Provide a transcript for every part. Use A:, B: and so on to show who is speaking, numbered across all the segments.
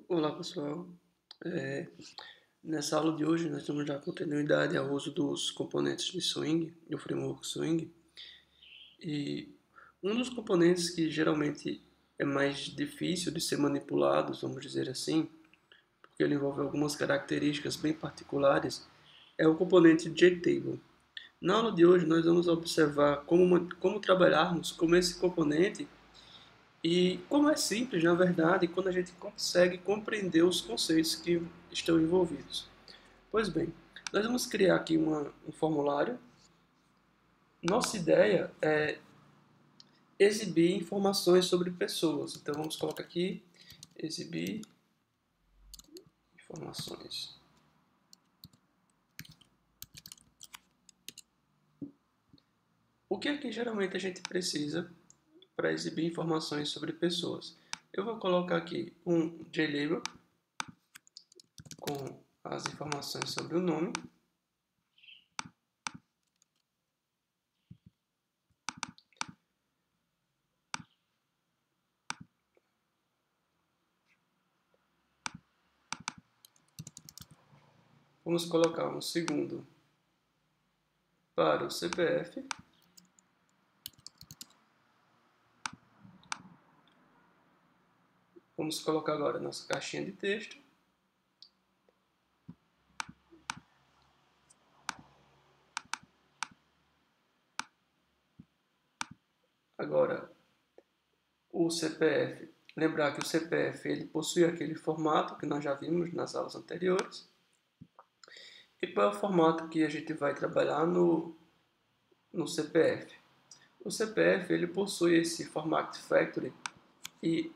A: Olá pessoal, É, nessa aula de hoje nós vamos dar continuidade ao uso dos componentes de Swing, do framework Swing, e um dos componentes que geralmente é mais difícil de ser manipulado, vamos dizer assim, porque ele envolve algumas características bem particulares, é o componente JTable. Na aula de hoje nós vamos observar como trabalharmos com esse componente e como é simples, na verdade, quando a gente consegue compreender os conceitos que estão envolvidos. Pois bem, nós vamos criar aqui um formulário. Nossa ideia é exibir informações sobre pessoas. Então vamos colocar aqui, exibir informações. O que é que geralmente a gente precisa para exibir informações sobre pessoas? Eu vou colocar aqui um JLabel com as informações sobre o nome. Vamos colocar um segundo para o CPF. Vamos colocar agora nossa caixinha de texto. Agora, o CPF. Lembrar que o CPF ele possui aquele formato que nós já vimos nas aulas anteriores. E qual é o formato que a gente vai trabalhar no CPF? O CPF ele possui esse formato factory e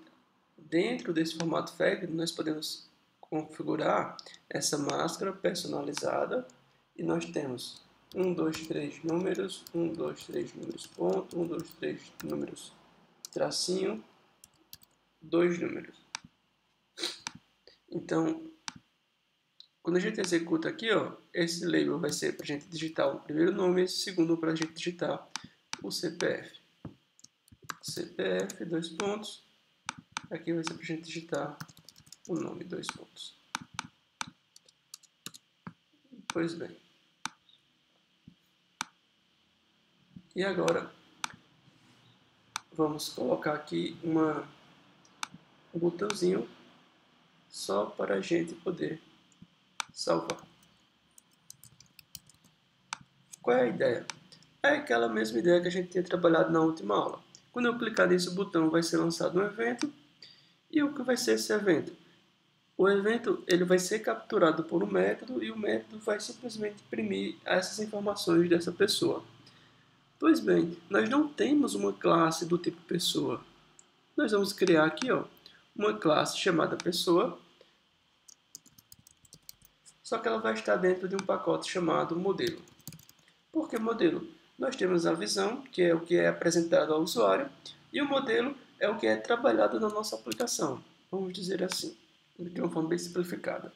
A: dentro desse formato factory nós podemos configurar essa máscara personalizada e nós temos 1, 2, 3 números, 1, 2, 3 números ponto, 1, 2, 3 números tracinho, 2 números. Então, quando a gente executa aqui, ó, esse label vai ser para a gente digitar o primeiro nome e esse segundo para a gente digitar o CPF. CPF, dois pontos. Aqui vai ser para a gente digitar o nome, dois pontos. Pois bem. E agora, vamos colocar aqui um botãozinho só para a gente poder salvar. Qual é a ideia? É aquela mesma ideia que a gente tinha trabalhado na última aula. Quando eu clicar nesse botão, vai ser lançado um evento. E o que vai ser esse evento? O evento ele vai ser capturado por um método e o método vai simplesmente imprimir essas informações dessa pessoa. Pois bem, nós não temos uma classe do tipo pessoa. Nós vamos criar aqui uma classe chamada pessoa, só que ela vai estar dentro de um pacote chamado modelo. Por que modelo? Nós temos a visão, que é o que é apresentado ao usuário, e o modelo é o que é trabalhado na nossa aplicação. Vamos dizer assim, de uma forma bem simplificada.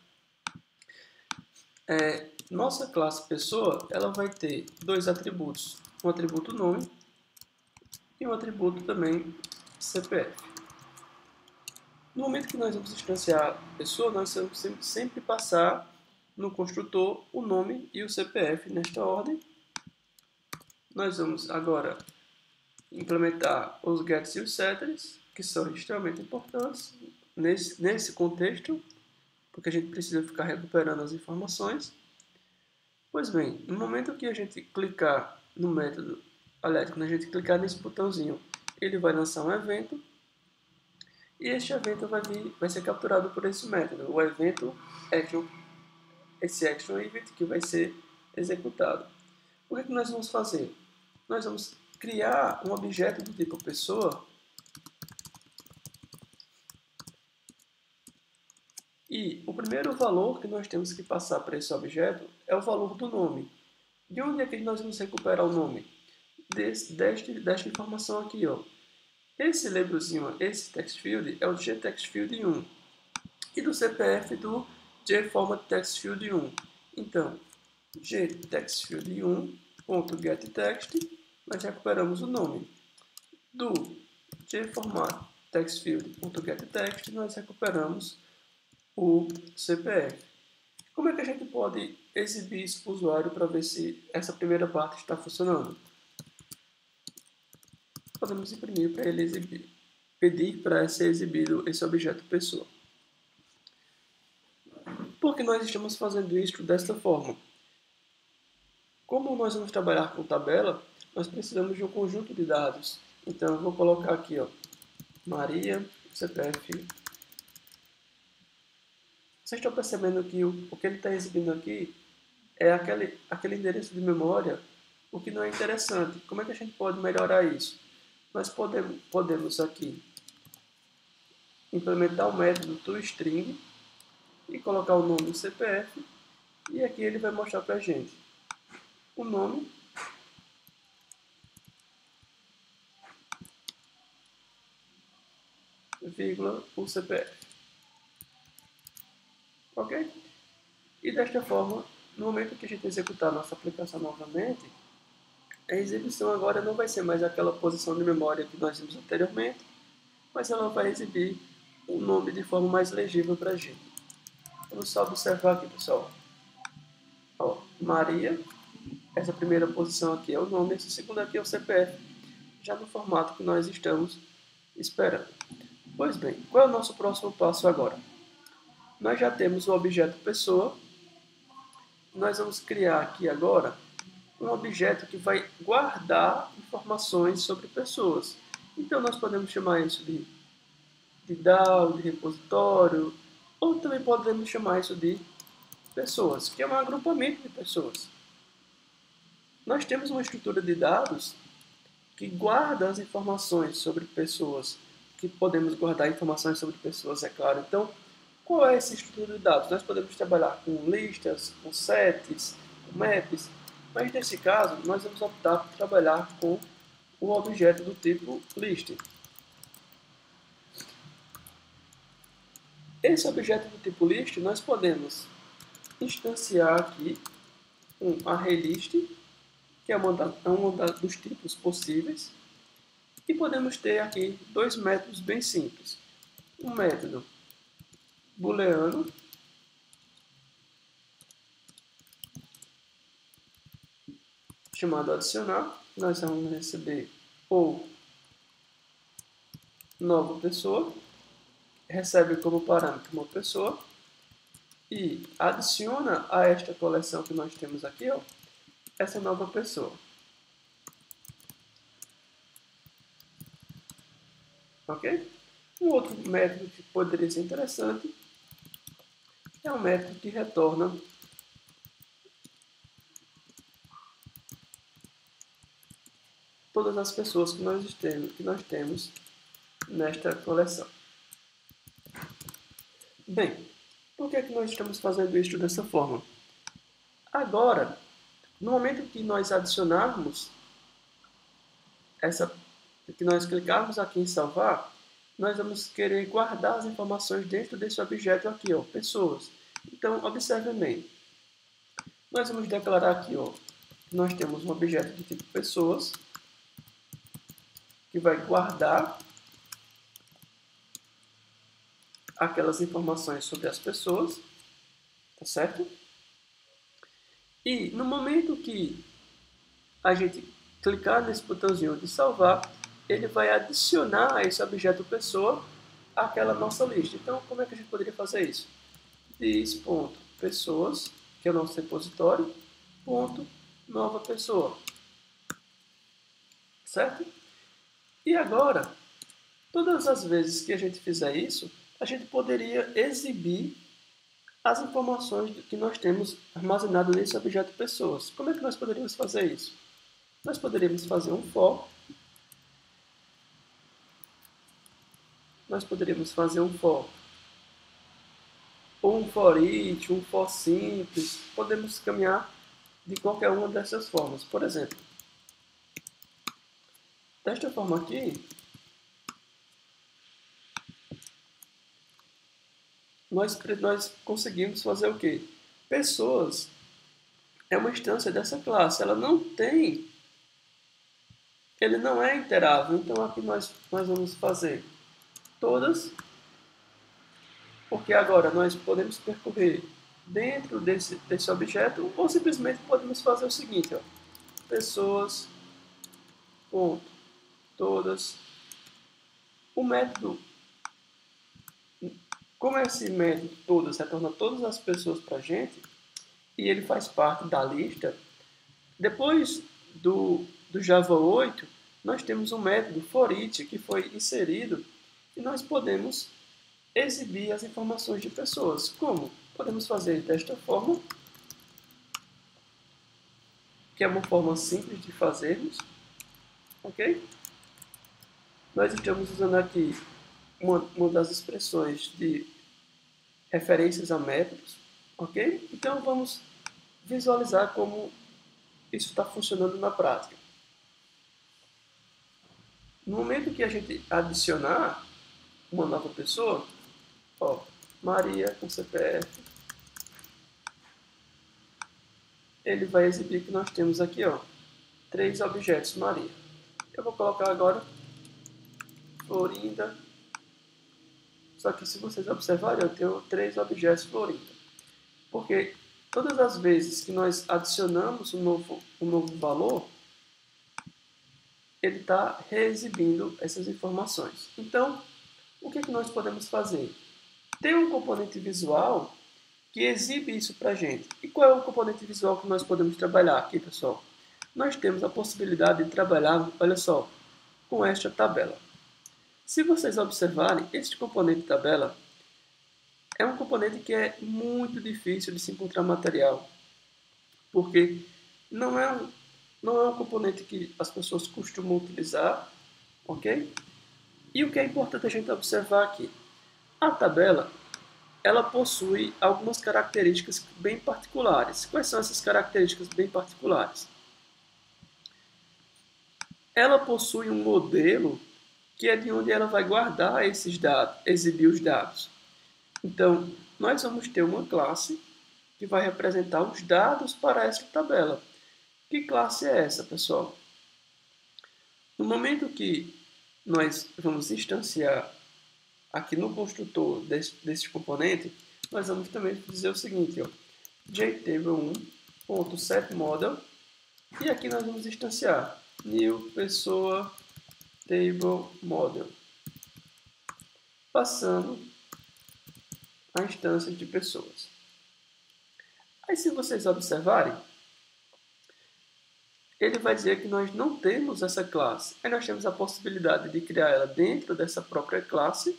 A: Nossa classe pessoa ela vai ter dois atributos, um atributo nome e um atributo também CPF. No momento que nós vamos instanciar a pessoa, nós vamos sempre passar no construtor o nome e o CPF nesta ordem. Nós vamos agora implementar os gets e os setters, que são extremamente importantes nesse contexto, porque a gente precisa ficar recuperando as informações. Pois bem, no momento que a gente clicar no método, aliás, quando a gente clicar nesse botãozinho, ele vai lançar um evento, e este evento vai ser capturado por esse método, o evento action, esse action event que vai ser executado. O que nós vamos fazer? Nós vamos criar um objeto do tipo pessoa e o primeiro valor que nós temos que passar para esse objeto é o valor do nome. De onde é que nós vamos recuperar o nome? Desta informação aqui, ó. Esse labelzinho, esse text field é o gTextField1 e do CPF do gFormatTextField1. Então, gTextField1.getText, nós recuperamos o nome. Do gFormatTextField.getText, nós recuperamos o CPF. Como é que a gente pode exibir isso para o usuário para ver se essa primeira parte está funcionando? Podemos imprimir para ele exibir, pedir para ser exibido esse objeto pessoa. Por que nós estamos fazendo isso desta forma? Como nós vamos trabalhar com tabela, nós precisamos de um conjunto de dados. Então eu vou colocar aqui, ó, Maria, CPF. Vocês estão percebendo que o que ele está exibindo aqui é aquele endereço de memória, o que não é interessante. Como é que a gente pode melhorar isso? Nós podemos aqui implementar o método toString e colocar o nome do CPF, e aqui ele vai mostrar para a gente o nome, vírgula, o CPF. Ok? E desta forma, no momento que a gente executar a nossa aplicação novamente, a exibição agora não vai ser mais aquela posição de memória que nós vimos anteriormente, mas ela vai exibir o nome de forma mais legível para a gente. Vamos só observar aqui, pessoal. Ó, Maria, essa primeira posição aqui é o nome, essa segunda aqui é o CPF, já no formato que nós estamos esperando. Pois bem, qual é o nosso próximo passo agora? Nós já temos o objeto pessoa, nós vamos criar aqui agora um objeto que vai guardar informações sobre pessoas. Então nós podemos chamar isso de DAO, de repositório, ou também podemos chamar isso de pessoas, que é um agrupamento de pessoas. Nós temos uma estrutura de dados que guarda as informações sobre pessoas, que podemos guardar informações sobre pessoas, é claro. Então, qual é essa estrutura de dados? Nós podemos trabalhar com listas, com sets, com maps, mas nesse caso, nós vamos optar por trabalhar com o objeto do tipo list. Esse objeto do tipo list, nós podemos instanciar aqui um ArrayList, que é um dos tipos possíveis, e podemos ter aqui dois métodos bem simples. Um método booleano, chamado adicionar, nós vamos receber ou nova pessoa, recebe como parâmetro uma pessoa, e adiciona a esta coleção que nós temos aqui, ó, essa nova pessoa. Ok? Um outro método que poderia ser interessante é um método que retorna todas as pessoas que nós temos nesta coleção. Bem, por que nós estamos fazendo isso dessa forma? Agora, no momento que nós adicionarmos que nós clicarmos aqui em salvar, nós vamos querer guardar as informações dentro desse objeto aqui, ó, pessoas. Então, observe bem. Nós vamos declarar aqui, ó, que nós temos um objeto de tipo pessoas, que vai guardar aquelas informações sobre as pessoas, tá certo? E no momento que a gente clicar nesse botãozinho de salvar, ele vai adicionar a esse objeto pessoa aquela nossa lista. Então, como é que a gente poderia fazer isso? This.pessoas, que é o nosso repositório, ponto, nova pessoa. Certo? E agora, todas as vezes que a gente fizer isso, a gente poderia exibir as informações que nós temos armazenado nesse objeto pessoas. Como é que nós poderíamos fazer isso? Nós poderíamos fazer um for. Nós poderíamos fazer um for. Ou um for each, um for simples. Podemos caminhar de qualquer uma dessas formas. Por exemplo, desta forma aqui, nós conseguimos fazer o quê? Pessoas é uma instância dessa classe. Ele não é iterável. Então aqui nós vamos fazer todas porque agora nós podemos percorrer dentro desse objeto, ou simplesmente podemos fazer o seguinte, ó, pessoas, ponto, todas. O método, como esse método todas retorna todas as pessoas para a gente, e ele faz parte da lista, depois do Java 8, nós temos um método forEach que foi inserido e nós podemos exibir as informações de pessoas. Como? Podemos fazer desta forma, que é uma forma simples de fazermos, ok? Nós estamos usando aqui uma das expressões de referências a métodos, ok? Então vamos visualizar como isso está funcionando na prática. No momento que a gente adicionar uma nova pessoa, ó, Maria com CPF, ele vai exibir que nós temos aqui, ó, 3 objetos Maria. Eu vou colocar agora Florinda, só que se vocês observarem, eu tenho 3 objetos Florinda. Porque todas as vezes que nós adicionamos um novo valor, ele está reexibindo essas informações. Então, o que nós podemos fazer? Tem um componente visual que exibe isso para a gente. E qual é o componente visual que nós podemos trabalhar aqui, pessoal? Nós temos a possibilidade de trabalhar, olha só, com esta tabela. Se vocês observarem, este componente tabela é um componente que é muito difícil de se encontrar material, porque não é um componente que as pessoas costumam utilizar, ok? E o que é importante a gente observar aqui? A tabela, ela possui algumas características bem particulares. Quais são essas características bem particulares? Ela possui um modelo que é de onde ela vai guardar esses dados, exibir os dados. Então, nós vamos ter uma classe que vai representar os dados para essa tabela. Que classe é essa, pessoal? No momento que nós vamos instanciar aqui no construtor desse componente, nós vamos também dizer o seguinte, ó, jtable1.setModel, e aqui nós vamos instanciar new pessoa table model, passando a instância de pessoas. Aí, se vocês observarem, ele vai dizer que nós não temos essa classe. Aí nós temos a possibilidade de criar ela dentro dessa própria classe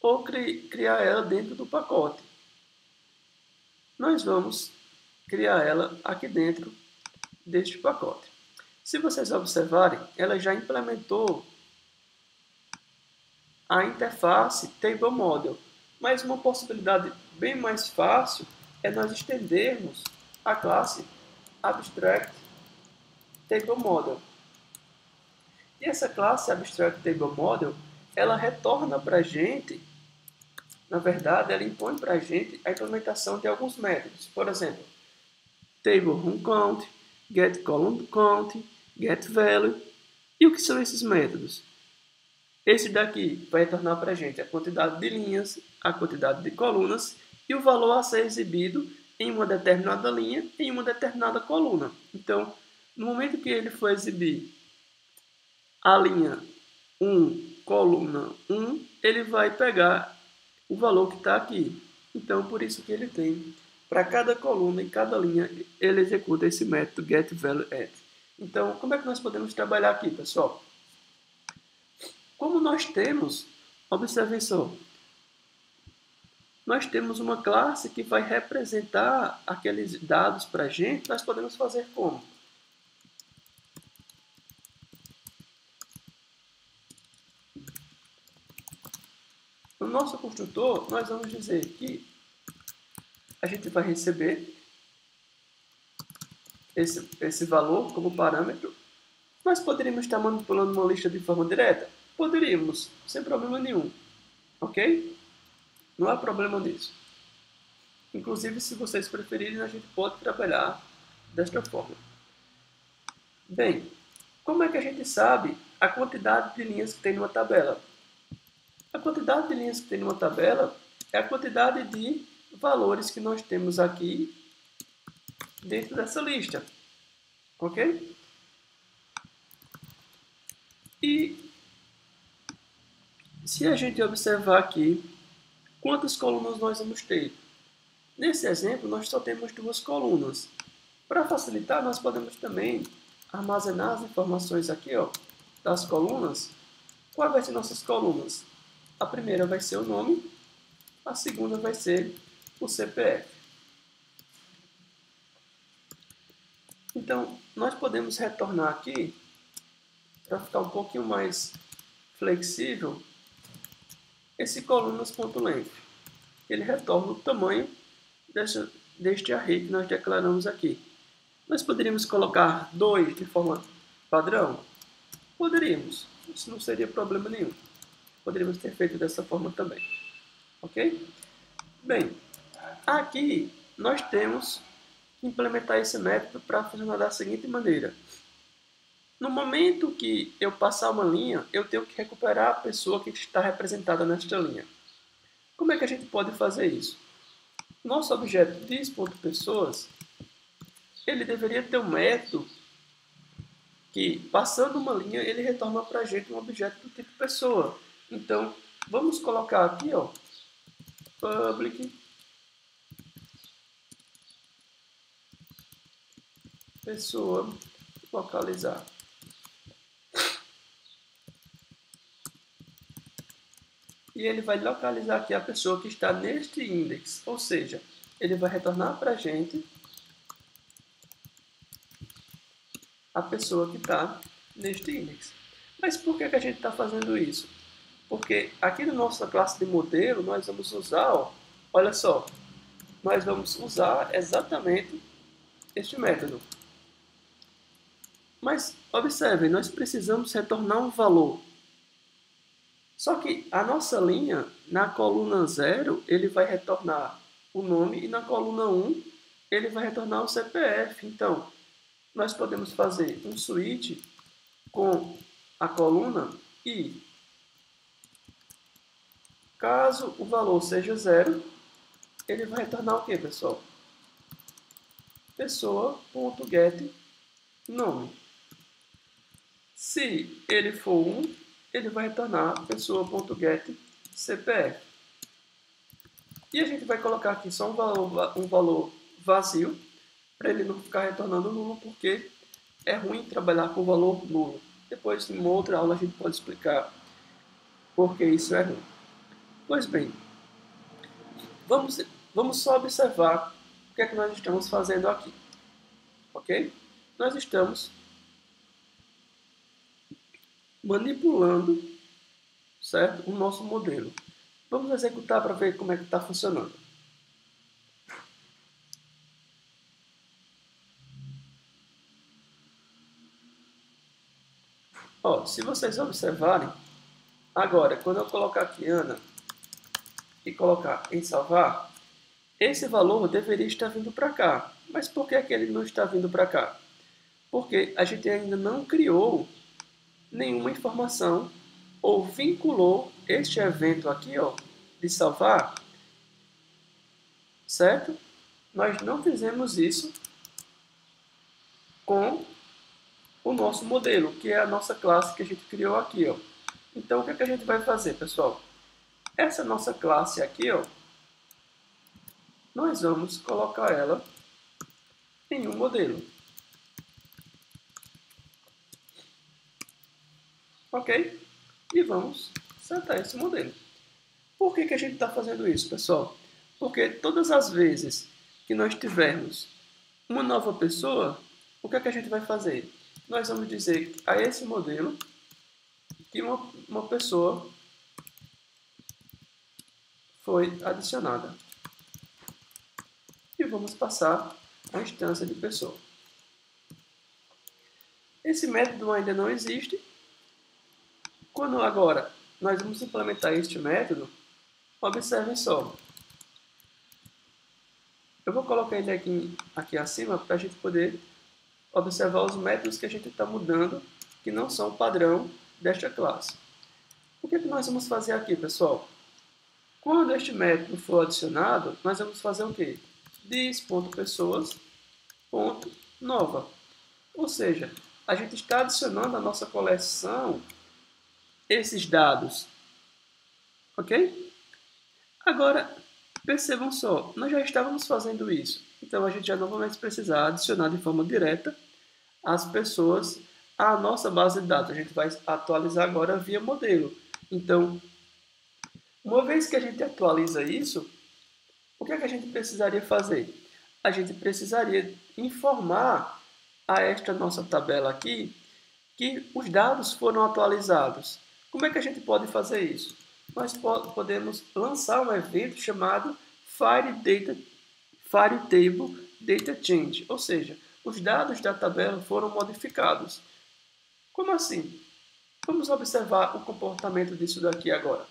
A: ou criar ela dentro do pacote. Nós vamos criar ela aqui dentro deste pacote. Se vocês observarem, ela já implementou a interface Table Model, mas uma possibilidade bem mais fácil é nós estendermos a classe Abstract Table Model. E essa classe Abstract Table Model, ela retorna para a gente, na verdade, ela impõe para a gente a implementação de alguns métodos. Por exemplo, TableRunCount, getColumnCount, getValue. E o que são esses métodos? Esse daqui vai retornar para a gente a quantidade de linhas, a quantidade de colunas e o valor a ser exibido em uma determinada linha e em uma determinada coluna. Então, no momento que ele for exibir a linha 1, coluna 1, ele vai pegar o valor que está aqui. Então, por isso que ele tem, para cada coluna e cada linha, ele executa esse método getValueAt. Então, como é que nós podemos trabalhar aqui, pessoal? Como nós temos, observem só, nós temos uma classe que vai representar aqueles dados para a gente, nós podemos fazer como? No nosso construtor, nós vamos dizer que a gente vai receber esse valor como parâmetro. Nós poderíamos estar manipulando uma lista de forma direta? Poderíamos, sem problema nenhum. Ok? Não há problema nisso. Inclusive, se vocês preferirem, a gente pode trabalhar desta forma. Bem, como é que a gente sabe a quantidade de linhas que tem numa tabela? A quantidade de linhas que tem numa tabela é a quantidade de valores que nós temos aqui dentro dessa lista, ok? E se a gente observar aqui, quantas colunas nós vamos ter? Nesse exemplo, nós só temos 2 colunas. Para facilitar, nós podemos também armazenar as informações aqui, ó, das colunas. Quais vai ser nossas colunas? A primeira vai ser o nome, a segunda vai ser o CPF. Então, nós podemos retornar aqui, para ficar um pouquinho mais flexível, esse colunas.length. Ele retorna o tamanho deste array que nós declaramos aqui. Nós poderíamos colocar 2 de forma padrão? Poderíamos. Isso não seria problema nenhum. Poderíamos ter feito dessa forma também. Ok? Bem, aqui nós temos que implementar esse método para funcionar da seguinte maneira. No momento que eu passar uma linha, eu tenho que recuperar a pessoa que está representada nesta linha. Como é que a gente pode fazer isso? Nosso objeto dis.pessoas, ele deveria ter um método que, passando uma linha, ele retorna para a gente um objeto do tipo pessoa. Então, vamos colocar aqui, ó, public pessoa localizar. E ele vai localizar aqui a pessoa que está neste index, ou seja, ele vai retornar para a gente a pessoa que está neste index. Mas por que a gente está fazendo isso? Porque aqui na nossa classe de modelo, nós vamos usar, ó, olha só, nós vamos usar exatamente este método. Mas, observem, nós precisamos retornar um valor. Só que a nossa linha, na coluna 0, ele vai retornar o nome, e na coluna 1, ele vai retornar o CPF. Então, nós podemos fazer um switch com a coluna e, caso o valor seja 0, ele vai retornar o que, pessoal? Pessoa.getNome. Se ele for 1, ele vai retornar pessoa.getCPF. E a gente vai colocar aqui só um valor vazio, para ele não ficar retornando nulo, porque é ruim trabalhar com valor nulo. Depois, em uma outra aula, a gente pode explicar por que isso é ruim. Pois bem, vamos só observar o que é que nós estamos fazendo aqui. Ok? Nós estamos manipulando, certo, o nosso modelo. Vamos executar para ver como é que está funcionando. Ó, se vocês observarem, agora, quando eu colocar aqui Ana e colocar em salvar, esse valor deveria estar vindo para cá. Mas por que ele não está vindo para cá? Porque a gente ainda não criou nenhuma informação ou vinculou este evento aqui, ó, de salvar, certo? Nós não fizemos isso com o nosso modelo, que é a nossa classe que a gente criou aqui, ó. Então, o que é que a gente vai fazer, pessoal? Essa nossa classe aqui, ó, nós vamos colocar ela em um modelo. Ok? E vamos setar esse modelo. Por que a gente está fazendo isso, pessoal? Porque todas as vezes que nós tivermos uma nova pessoa, o que a gente vai fazer? Nós vamos dizer a esse modelo que uma pessoa foi adicionada. E vamos passar a instância de pessoa. Esse método ainda não existe. Quando agora nós vamos implementar este método, observem só. Eu vou colocar ele aqui acima para a gente poder observar os métodos que a gente está mudando, que não são o padrão desta classe. O que é que nós vamos fazer aqui, pessoal? Quando este método for adicionado, nós vamos fazer o quê? Dis.pessoas.nova. Ou seja, a gente está adicionando à nossa coleção esses dados. Ok? Agora, percebam só, nós já estávamos fazendo isso. Então, a gente já não vai mais precisar adicionar de forma direta as pessoas à nossa base de dados. A gente vai atualizar agora via modelo. Então, uma vez que a gente atualiza isso, o que é que a gente precisaria fazer? A gente precisaria informar a esta nossa tabela aqui que os dados foram atualizados. Como é que a gente pode fazer isso? Nós podemos lançar um evento chamado FireTable Data Change, ou seja, os dados da tabela foram modificados. Como assim? Vamos observar o comportamento disso daqui agora.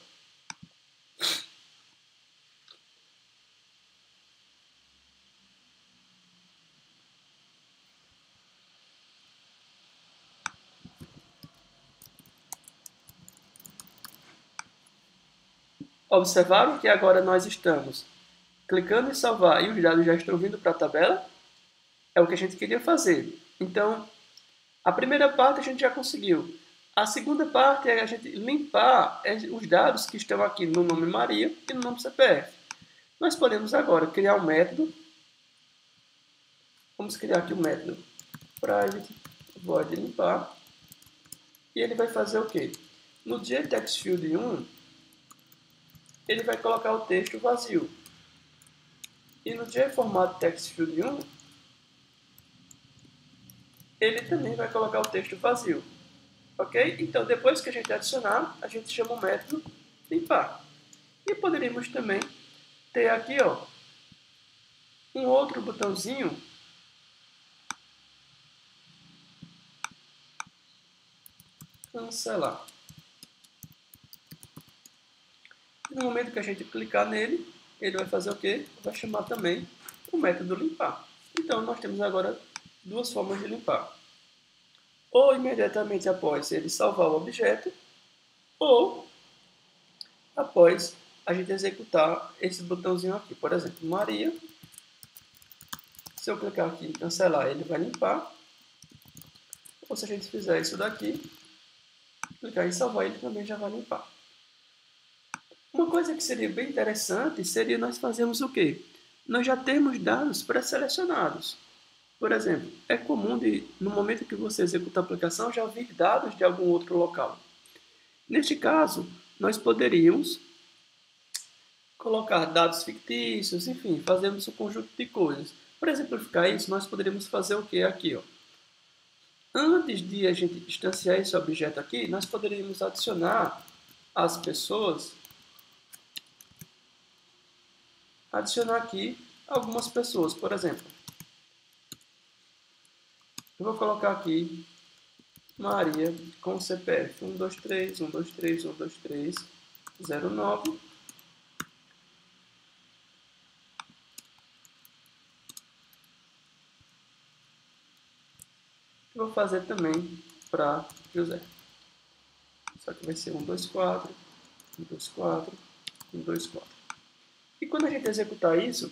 A: Observaram que agora nós estamos clicando em salvar e os dados já estão vindo para a tabela? É o que a gente queria fazer. Então, a primeira parte a gente já conseguiu. A segunda parte é a gente limpar os dados que estão aqui no nome Maria e no nome CPF. Nós podemos agora criar um método. Vamos criar aqui um método private void limpar. E ele vai fazer o quê? No getTextField1, ele vai colocar o texto vazio. E no getFormatTextField1, ele também vai colocar o texto vazio. Ok? Então, depois que a gente adicionar, a gente chama o método limpar. E poderíamos também ter aqui, ó, um outro botãozinho cancelar. No momento que a gente clicar nele, ele vai fazer o quê? Vai chamar também o método limpar. Então, nós temos agora duas formas de limpar. Ou imediatamente após ele salvar o objeto, ou após a gente executar esse botãozinho aqui. Por exemplo, Maria. Se eu clicar aqui em cancelar, ele vai limpar. Ou se a gente fizer isso daqui, clicar em salvar, ele também já vai limpar. Uma coisa que seria bem interessante seria nós fazermos o quê? Nós já temos dados pré-selecionados. Por exemplo, é comum no momento que você executa a aplicação já vir dados de algum outro local. Neste caso, nós poderíamos colocar dados fictícios, enfim, fazermos um conjunto de coisas. Para exemplificar isso, nós poderíamos fazer o que aqui, ó. Antes de a gente instanciar esse objeto aqui, nós poderíamos adicionar as pessoas, adicionar aqui algumas pessoas, por exemplo. Eu vou colocar aqui Maria com CPF 123 123 123 09. Vou fazer também para José. Só que vai ser 124 124 124. E quando a gente executar isso,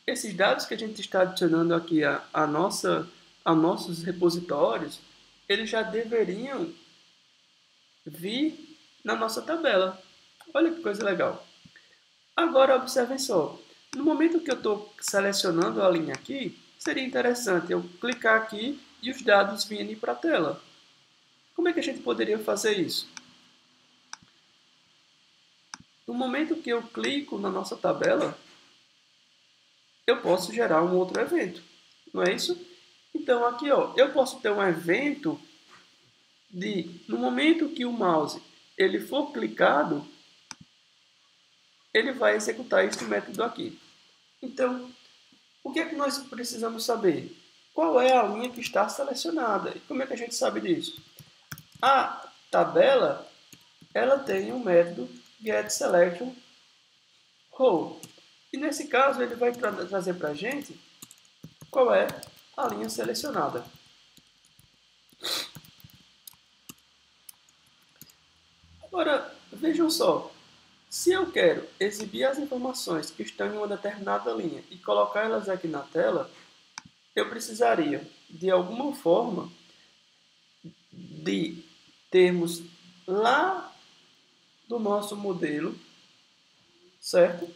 A: esses dados que a gente está adicionando aqui a nossos repositórios, eles já deveriam vir na nossa tabela. Olha que coisa legal. Agora, observem só. No momento que eu estou selecionando a linha aqui, seria interessante eu clicar aqui e os dados virem para a tela. Como é que a gente poderia fazer isso? No momento que eu clico na nossa tabela, eu posso gerar um outro evento. Não é isso? Então, aqui, ó, eu posso ter um evento no momento que o mouse ele for clicado, ele vai executar este método aqui. Então, o que é que nós precisamos saber? Qual é a linha que está selecionada? E como é que a gente sabe disso? A tabela, ela tem um método getSelection row. E nesse caso, ele vai trazer para a gente qual é a linha selecionada. Agora, vejam só. Se eu quero exibir as informações que estão em uma determinada linha e colocar elas aqui na tela, eu precisaria, de alguma forma, de termos lá do nosso modelo, certo?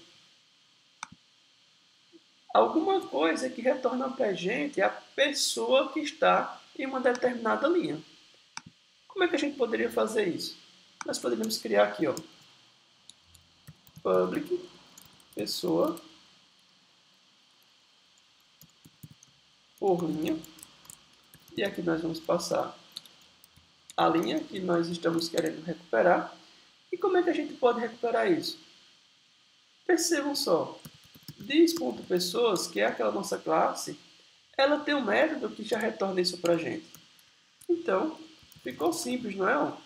A: Alguma coisa que retorna para a gente a pessoa que está em uma determinada linha. Como é que a gente poderia fazer isso? Nós poderíamos criar aqui, ó, public, pessoa, por linha, e aqui nós vamos passar a linha que nós estamos querendo recuperar. E como é que a gente pode recuperar isso? Percebam só, dis.pessoas, que é aquela nossa classe, ela tem um método que já retorna isso para a gente. Então, ficou simples, não é?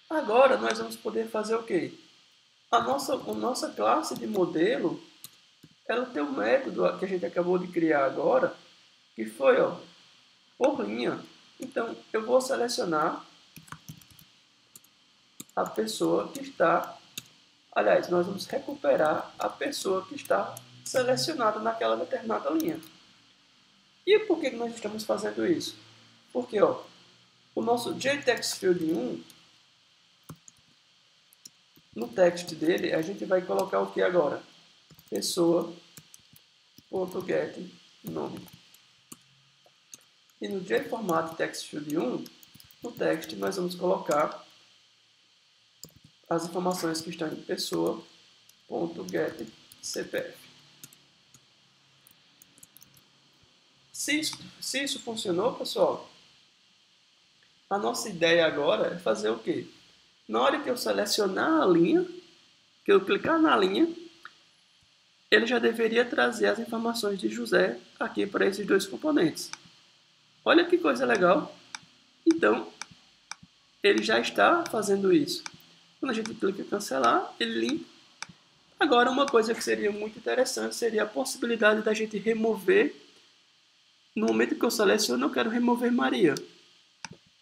A: Agora, nós vamos poder fazer o quê? A nossa classe de modelo, ela tem um método que a gente acabou de criar agora, que foi, ó, por linha. Então, eu vou selecionar a pessoa que está... Aliás, nós vamos recuperar a pessoa que está selecionada naquela determinada linha. E por que nós estamos fazendo isso? Porque, ó, o nosso JTextField1, no text dele, a gente vai colocar o que agora? Pessoa.getNome. E no JFormatTextField1, no text, nós vamos colocar as informações que estão em pessoa.getCPF. Se isso funcionou, pessoal, a nossa ideia agora é fazer o quê? Na hora que eu selecionar a linha, que eu clicar na linha, ele já deveria trazer as informações de José aqui para esses dois componentes. Olha que coisa legal. Então, ele já está fazendo isso. Quando a gente clica em cancelar, ele limpa. Agora, uma coisa que seria muito interessante seria a possibilidade da gente remover. No momento que eu seleciono, eu quero remover Maria.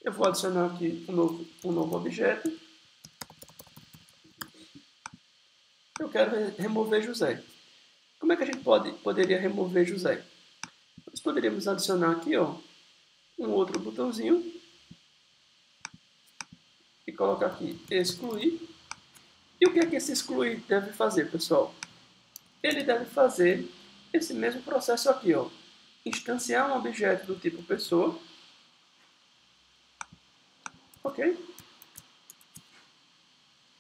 A: Eu vou adicionar aqui um novo objeto. Eu quero remover José. Como é que a gente poderia remover José? Nós poderíamos adicionar aqui, ó, um outro botãozinho e colocar aqui excluir. E o que é que esse excluir deve fazer, pessoal? Ele deve fazer esse mesmo processo aqui, ó, instanciar um objeto do tipo pessoa, ok?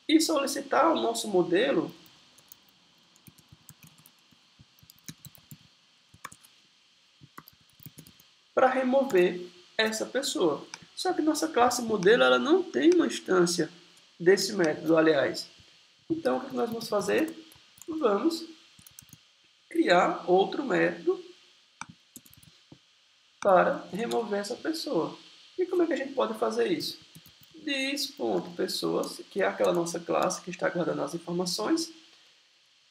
A: E solicitar o nosso modelo para remover essa pessoa. Só que nossa classe modelo ela não tem uma instância desse método, aliás. Então, o que nós vamos fazer? Vamos criar outro método para remover essa pessoa. E como é que a gente pode fazer isso? Dis.pessoas, que é aquela nossa classe que está guardando as informações.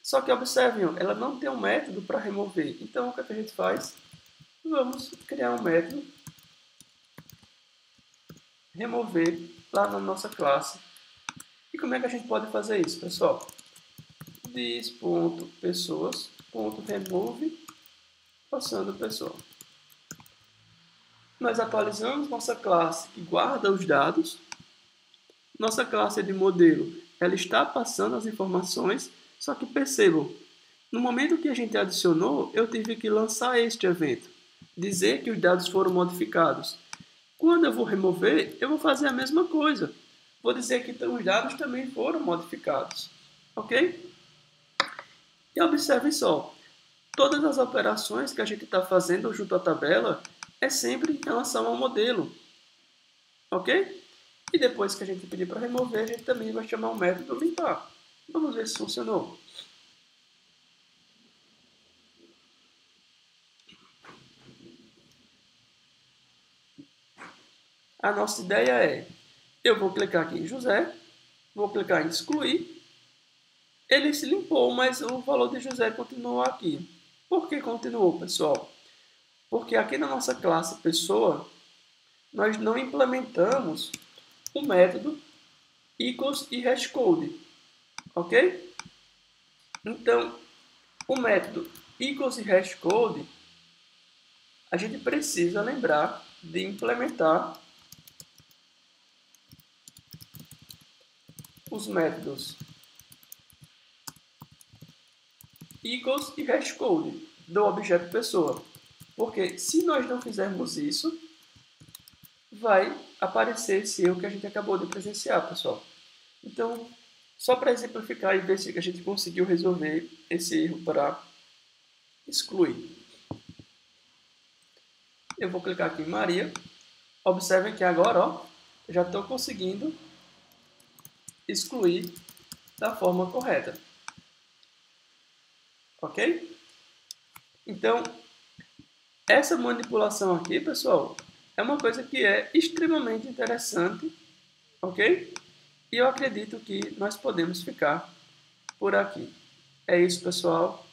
A: Só que observem, ela não tem um método para remover. Então, o que a gente faz? Vamos criar um método remover lá na nossa classe. E como é que a gente pode fazer isso, pessoal? Dis.pessoas.remove passando pessoa. Nós atualizamos nossa classe que guarda os dados. Nossa classe de modelo, ela está passando as informações, só que percebam, no momento que a gente adicionou, eu tive que lançar este evento, dizer que os dados foram modificados. Quando eu vou remover, eu vou fazer a mesma coisa. Vou dizer que os dados também foram modificados. Ok? E observem só, todas as operações que a gente está fazendo junto à tabela é sempre em relação ao modelo. Ok? E depois que a gente pedir para remover, a gente também vai chamar o método limpar. Vamos ver se funcionou. A nossa ideia é, eu vou clicar aqui em José, vou clicar em excluir, ele se limpou, mas o valor de José continuou aqui. Por que continuou, pessoal? Porque aqui na nossa classe pessoa, nós não implementamos o método equals e hashcode, ok? Então, o método equals e hashcode, a gente precisa lembrar de implementar os métodos equals e hashcode do objeto pessoa. Porque se nós não fizermos isso, vai aparecer esse erro que a gente acabou de presenciar, pessoal. Então, só para exemplificar e ver se a gente conseguiu resolver esse erro para excluir. Eu vou clicar aqui em Maria. Observem que agora, ó, já estou conseguindo excluir da forma correta. Ok? Então, essa manipulação aqui, pessoal, é uma coisa que é extremamente interessante, ok? E eu acredito que nós podemos ficar por aqui. É isso, pessoal.